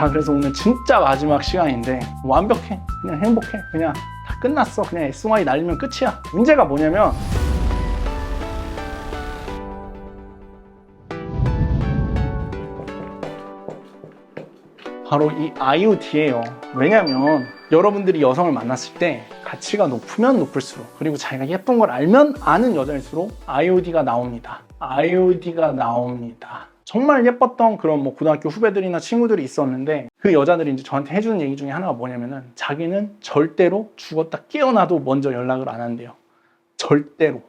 자, 그래서 오늘 진짜 마지막 시간인데 완벽해. 그냥 행복해. 그냥 다 끝났어. 그냥 SY 날리면 끝이야. 문제가 뭐냐면 바로 이 IoT예요. 왜냐면 여러분들이 여성을 만났을 때 가치가 높으면 높을수록, 그리고 자기가 예쁜 걸 알면 아는 여자일수록 IoT가 나옵니다. IoT가 나옵니다. 정말 예뻤던 그런 고등학교 후배들이나 친구들이 있었는데 그 여자들이 이제 저한테 해주는 얘기 중에 하나가 뭐냐면은 자기는 절대로 죽었다 깨어나도 먼저 연락을 안 한대요. 절대로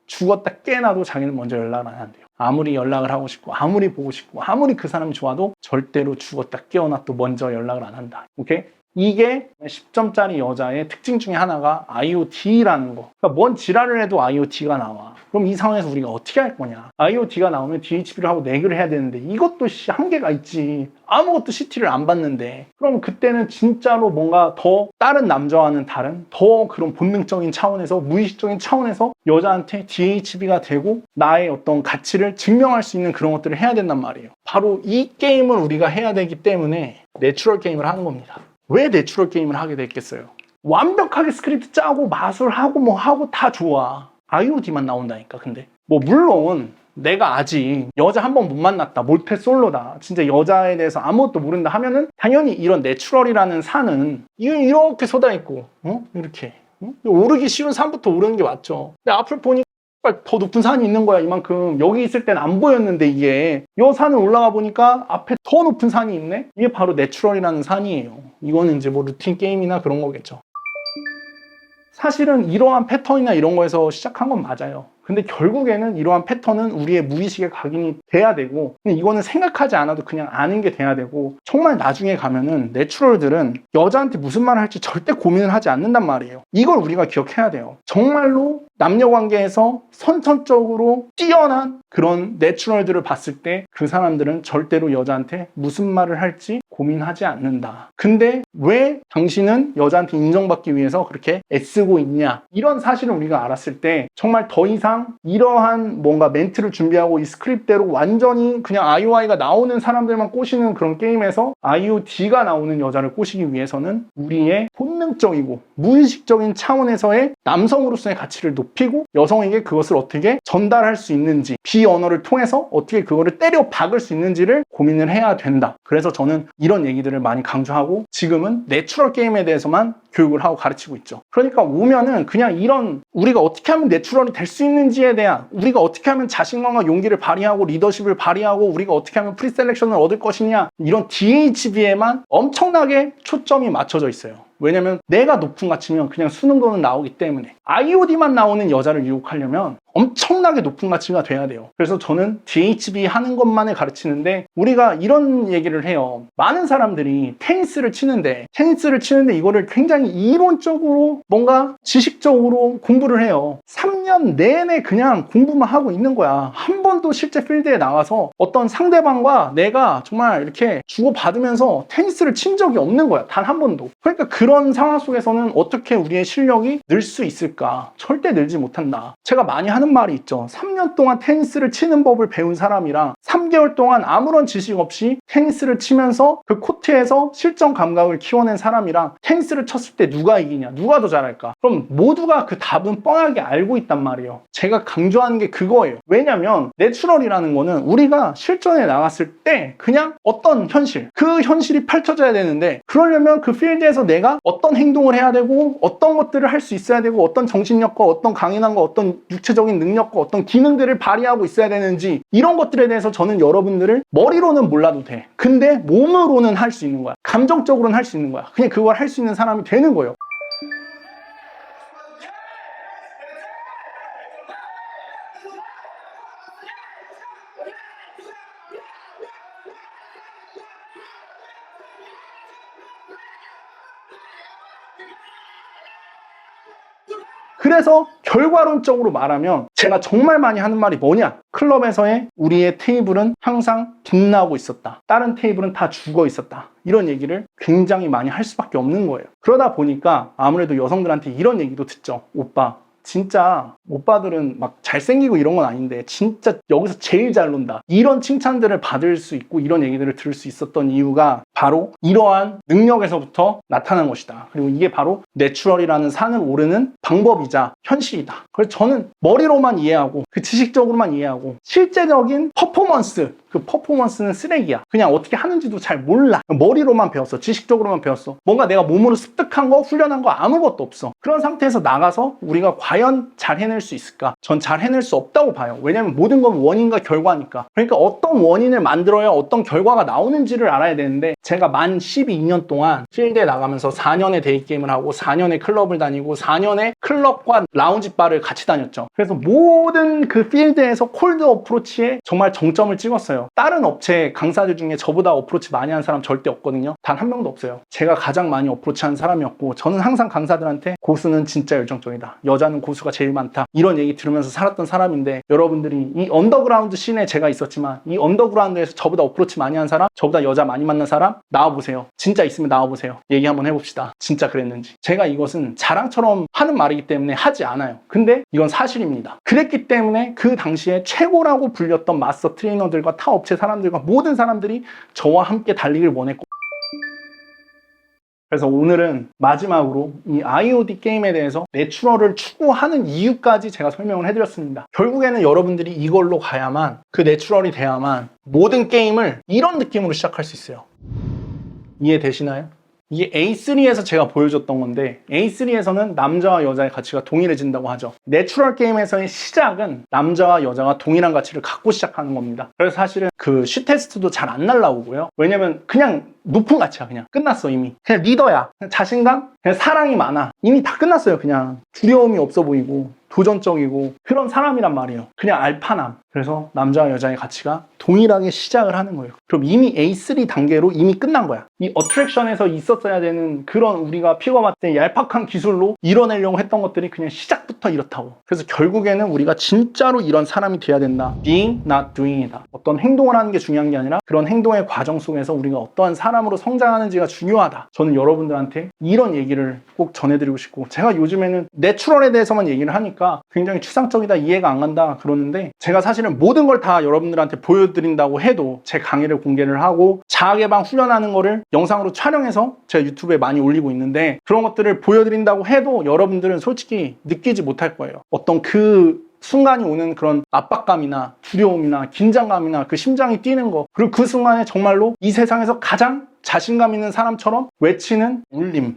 죽었다 깨어나도 자기는 먼저 연락을 안 한대요. 아무리 연락을 하고 싶고 아무리 보고 싶고 아무리 그 사람이 좋아도 절대로 죽었다 깨어나도 먼저 연락을 안 한다. 오케이? 이게 10점짜리 여자의 특징 중에 하나가 IoT라는 거. 그러니까 뭔 지랄을 해도 IoT가 나와. 그럼 이 상황에서 우리가 어떻게 할 거냐? IoT가 나오면 DHB를 하고 내기를 해야 되는데 이것도 한계가 있지. 아무것도 CT를 안 받는데. 그럼 그때는 진짜로 뭔가 더 다른 남자와는 다른 더 그런 본능적인 차원에서, 무의식적인 차원에서 여자한테 DHB가 되고 나의 어떤 가치를 증명할 수 있는 그런 것들을 해야 된단 말이에요. 바로 이 게임을 우리가 해야 되기 때문에 내추럴 게임을 하는 겁니다. 왜 내추럴 게임을 하게 됐겠어요? 완벽하게 스크립트 짜고 마술하고 하고 다 좋아. IoT만 나온다니까. 근데 물론 내가 아직 여자 한 번 못 만났다, 모태솔로다, 진짜 여자에 대해서 아무것도 모른다 하면은 당연히 이런 내추럴이라는 산은 이렇게 쏟아있고 이렇게 오르기 쉬운 산부터 오르는 게 맞죠. 근데 앞을 보니 더 높은 산이 있는 거야. 이만큼 여기 있을 땐 안 보였는데 이게 이 산을 올라가 보니까 앞에 더 높은 산이 있네. 이게 바로 내추럴이라는 산이에요. 이거는 이제 루틴 게임이나 그런 거겠죠. 사실은 이러한 패턴이나 이런 거에서 시작한 건 맞아요. 근데 결국에는 이러한 패턴은 우리의 무의식에 각인이 돼야 되고, 이거는 생각하지 않아도 그냥 아는 게 돼야 되고, 정말 나중에 가면은 내추럴들은 여자한테 무슨 말을 할지 절대 고민을 하지 않는단 말이에요. 이걸 우리가 기억해야 돼요. 정말로 남녀 관계에서 선천적으로 뛰어난 그런 내추럴들을 봤을 때 그 사람들은 절대로 여자한테 무슨 말을 할지 고민하지 않는다. 근데 왜 당신은 여자한테 인정받기 위해서 그렇게 애쓰고 있냐? 이런 사실을 우리가 알았을 때 정말 더 이상 이러한 뭔가 멘트를 준비하고 이 스크립트대로 완전히 그냥 IOI가 나오는 사람들만 꼬시는 그런 게임에서 IoT가 나오는 여자를 꼬시기 위해서는 우리의 본능적이고 무의식적인 차원에서의 남성으로서의 가치를 높이고 여성에게 그것을 어떻게 전달할 수 있는지, 비언어를 통해서 어떻게 그거를 때려 박을 수 있는지를 고민을 해야 된다. 그래서 저는 이런 얘기들을 많이 강조하고 지금은 내추럴 게임에 대해서만 교육을 하고 가르치고 있죠. 그러니까 오면은 그냥 이런 우리가 어떻게 하면 내추럴이 될 수 있는지에 대한, 우리가 어떻게 하면 자신감과 용기를 발휘하고 리더십을 발휘하고 우리가 어떻게 하면 프리셀렉션을 얻을 것이냐, 이런 DHB에만 엄청나게 초점이 맞춰져 있어요. 왜냐면 내가 높은 가치면 그냥 수능도는 나오기 때문에 IoT만 나오는 여자를 유혹하려면 엄청나게 높은 가치가 돼야 돼요. 그래서 저는 DHB 하는 것만을 가르치는데 우리가 이런 얘기를 해요. 많은 사람들이 테니스를 치는데 이거를 굉장히 이론적으로 뭔가 지식적으로 공부를 해요. 3년 내내 그냥 공부만 하고 있는 거야. 한 번도 실제 필드에 나가서 어떤 상대방과 내가 정말 이렇게 주고받으면서 테니스를 친 적이 없는 거야. 단 한 번도. 그러니까 그런 상황 속에서는 어떻게 우리의 실력이 늘 수 있을까? 절대 늘지 못한다. 제가 많이 하는 말이 있죠. 3년 동안 테니스를 치는 법을 배운 사람이랑 3개월 동안 아무런 지식 없이 테니스를 치면서 그 코트에서 실전 감각을 키워낸 사람이랑 테니스를 쳤을 때 누가 이기냐? 누가 더 잘할까? 그럼 모두가 그 답은 뻔하게 알고 있단 말이에요. 제가 강조하는 게 그거예요. 왜냐면 내추럴이라는 거는 우리가 실전에 나갔을 때 그냥 어떤 현실, 그 현실이 펼쳐져야 되는데 그러려면 그 필드에서 내가 어떤 행동을 해야 되고 어떤 것들을 할 수 있어야 되고 어떤 정신력과 어떤 강인함과 어떤 육체적인 능력과 어떤 기능들을 발휘하고 있어야 되는지, 이런 것들에 대해서 저는 여러분들을 머리로는 몰라도 돼. 근데 몸으로는 할 수 있는 거야. 감정적으로는 할 수 있는 거야. 그냥 그걸 할 수 있는 사람이 되는 거예요. 그래서 결과론적으로 말하면 제가 정말 많이 하는 말이 뭐냐? 클럽에서의 우리의 테이블은 항상 빛나고 있었다. 다른 테이블은 다 죽어 있었다. 이런 얘기를 굉장히 많이 할 수밖에 없는 거예요. 그러다 보니까 아무래도 여성들한테 이런 얘기도 듣죠. 오빠, 진짜 오빠들은 막 잘생기고 이런 건 아닌데 진짜 여기서 제일 잘 논다, 이런 칭찬들을 받을 수 있고 이런 얘기들을 들을 수 있었던 이유가 바로 이러한 능력에서부터 나타난 것이다. 그리고 이게 바로 내추럴이라는 산을 오르는 방법이자 현실이다. 그래서 저는 머리로만 이해하고 그 지식적으로만 이해하고 실제적인 퍼포먼스, 그 퍼포먼스는 쓰레기야. 그냥 어떻게 하는지도 잘 몰라. 머리로만 배웠어. 지식적으로만 배웠어. 뭔가 내가 몸으로 습득한 거, 훈련한 거 아무것도 없어. 그런 상태에서 나가서 우리가 과연 잘 해낼 수 있을까? 전 잘 해낼 수 없다고 봐요. 왜냐면 모든 건 원인과 결과니까. 그러니까 어떤 원인을 만들어야 어떤 결과가 나오는지를 알아야 되는데, 제가 만 12년 동안 필드에 나가면서 4년의 데이게임을 하고 4년의 클럽을 다니고 4년의 클럽과 라운지 바를 같이 다녔죠. 그래서 모든 그 필드에서 콜드 어프로치에 정말 정점을 찍었어요. 다른 업체 강사들 중에 저보다 어프로치 많이 한 사람 절대 없거든요. 단 한 명도 없어요. 제가 가장 많이 어프로치 한 사람이었고, 저는 항상 강사들한테 고수는 진짜 열정적이다, 여자는 고수가 제일 많다, 이런 얘기 들으면서 살았던 사람인데, 여러분들이 이 언더그라운드 씬에 제가 있었지만 이 언더그라운드에서 저보다 어프로치 많이 한 사람, 저보다 여자 많이 만난 사람 나와보세요. 진짜 있으면 나와보세요. 얘기 한번 해봅시다. 진짜 그랬는지. 제가 이것은 자랑처럼 하는 말이기 때문에 하지 않아요. 근데 이건 사실입니다. 그랬기 때문에 그 당시에 최고라고 불렸던 마스터 트레이너들과 타 업체 사람들과 모든 사람들이 저와 함께 달리길 원했고, 그래서 오늘은 마지막으로 이 IoT 게임에 대해서 내추럴을 추구하는 이유까지 제가 설명을 해드렸습니다. 결국에는 여러분들이 이걸로 가야만, 그 내추럴이 돼야만 모든 게임을 이런 느낌으로 시작할 수 있어요. 이해되시나요? 이게 A3에서 제가 보여줬던 건데, A3에서는 남자와 여자의 가치가 동일해진다고 하죠. 내추럴 게임에서의 시작은 남자와 여자가 동일한 가치를 갖고 시작하는 겁니다. 그래서 사실은 그 슈테스트도 잘 안 날라오고요. 왜냐면 그냥 높은 가치야. 그냥 끝났어. 이미 그냥 리더야, 그냥 자신감, 그냥 사랑이 많아. 이미 다 끝났어요. 그냥 두려움이 없어 보이고 도전적이고 그런 사람이란 말이에요. 그냥 알파남. 그래서 남자와 여자의 가치가 동일하게 시작을 하는 거예요. 그럼 이미 A3 단계로 이미 끝난 거야. 이 어트랙션에서 있었어야 되는 그런 우리가 픽업할 때 얄팍한 기술로 이뤄내려고 했던 것들이 그냥 시작부터 이렇다고. 그래서 결국에는 우리가 진짜로 이런 사람이 돼야 된다. Being, not doing이다. 어떤 행동을 하는 게 중요한 게 아니라 그런 행동의 과정 속에서 우리가 어떠한 사람으로 성장하는지가 중요하다. 저는 여러분들한테 이런 얘기를 꼭 전해드리고 싶고, 제가 요즘에는 내추럴에 대해서만 얘기를 하니까 굉장히 추상적이다, 이해가 안 간다 그러는데, 제가 사실은 모든 걸 다 여러분들한테 보여드린다고 해도 제 강의를 공개를 하고 자아개방 훈련하는 거를 영상으로 촬영해서 제가 유튜브에 많이 올리고 있는데, 그런 것들을 보여드린다고 해도 여러분들은 솔직히 느끼지 못할 거예요. 어떤 그 순간이 오는 그런 압박감이나 두려움이나 긴장감이나 그 심장이 뛰는 거, 그리고 그 순간에 정말로 이 세상에서 가장 자신감 있는 사람처럼 외치는 울림,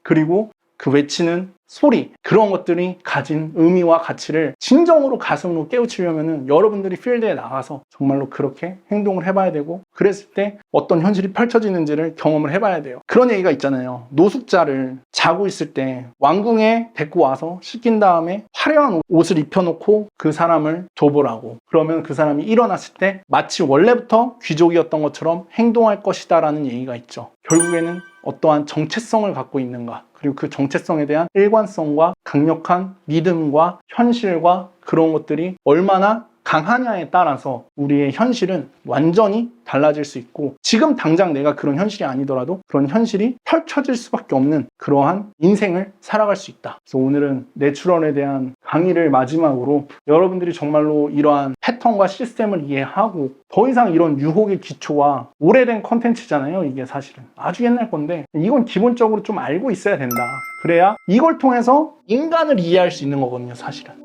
그리고 그 외치는 소리, 그런 것들이 가진 의미와 가치를 진정으로 가슴으로 깨우치려면은 여러분들이 필드에 나가서 정말로 그렇게 행동을 해봐야 되고, 그랬을 때 어떤 현실이 펼쳐지는지를 경험을 해봐야 돼요. 그런 얘기가 있잖아요. 노숙자를 자고 있을 때 왕궁에 데리고 와서 씻긴 다음에 화려한 옷을 입혀놓고 그 사람을 줘보라고. 그러면 그 사람이 일어났을 때 마치 원래부터 귀족이었던 것처럼 행동할 것이다 라는 얘기가 있죠. 결국에는 어떠한 정체성을 갖고 있는가, 그리고 그 정체성에 대한 일관성과 강력한 믿음과 현실과 그런 것들이 얼마나 강하냐에 따라서 우리의 현실은 완전히 달라질 수 있고, 지금 당장 내가 그런 현실이 아니더라도 그런 현실이 펼쳐질 수밖에 없는 그러한 인생을 살아갈 수 있다. 그래서 오늘은 내추럴에 대한 강의를 마지막으로, 여러분들이 정말로 이러한 패턴과 시스템을 이해하고, 더 이상 이런 유혹의 기초와 오래된 컨텐츠잖아요. 이게 사실은 아주 옛날 건데 이건 기본적으로 좀 알고 있어야 된다. 그래야 이걸 통해서 인간을 이해할 수 있는 거거든요, 사실은.